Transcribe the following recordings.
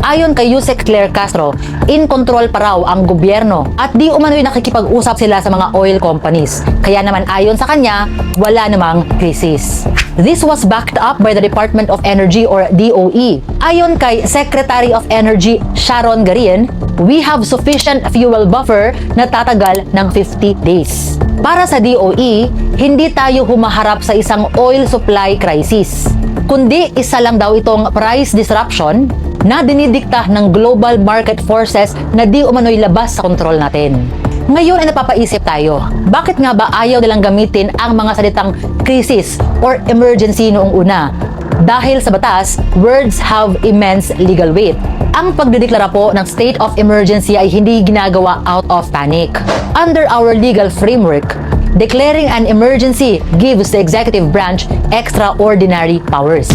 Ayon kay Yusek Claire Castro, in control pa raw ang gobyerno at di umano'y nakikipag-usap sila sa mga oil companies. Kaya naman ayon sa kanya, wala namang krisis. This was backed up by the Department of Energy or DOE. Ayon kay Secretary of Energy Sharon Garin, we have sufficient fuel buffer na tatagal ng 50 days. Para sa DOE, hindi tayo humaharap sa isang oil supply crisis, kundi isa lang daw itong price disruption na dinidikta ng global market forces na di umano'y labas sa kontrol natin. Ngayon ay napapaisip tayo, bakit nga ba ayaw nilang gamitin ang mga salitang crisis or emergency noong una? Dahil sa batas, words have immense legal weight. Ang pagdideklara po ng state of emergency ay hindi ginagawa out of panic. Under our legal framework, declaring an emergency gives the executive branch extraordinary powers.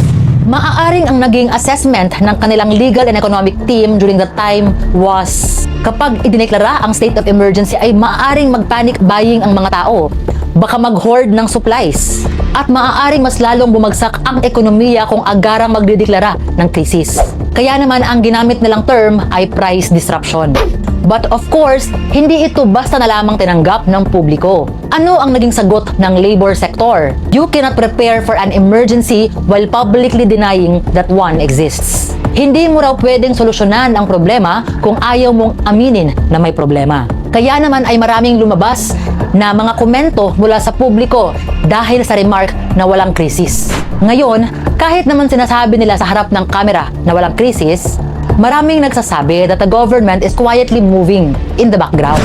Maaaring ang naging assessment ng kanilang legal and economic team during that time was kapag idineklara ang state of emergency ay maaaring mag-panic buying ang mga tao, baka mag-hoard ng supplies, at maaaring mas lalong bumagsak ang ekonomiya kung agarang magdideklara ng krisis. Kaya naman ang ginamit nilang term ay price disruption. But of course, hindi ito basta na lamang tinanggap ng publiko. Ano ang naging sagot ng labor sector? You cannot prepare for an emergency while publicly denying that one exists. Hindi mo raw pwedeng solusyonan ang problema kung ayaw mong aminin na may problema. Kaya naman ay maraming lumabas na mga komento mula sa publiko dahil sa remark na walang krisis. Ngayon, kahit naman sinasabi nila sa harap ng kamera na walang krisis, maraming nagsasabi that the government is quietly moving in the background.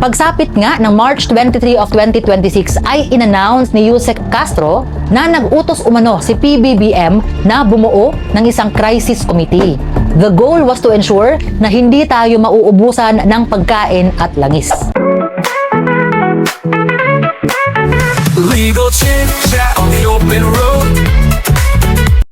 Pagsapit nga ng March 23 of 2026 ay in-announce ni Yusek Castro na nag-utos umano si PBBM na bumuo ng isang crisis committee. The goal was to ensure na hindi tayo mauubusan ng pagkain at langis. Legal chit chat on the open road.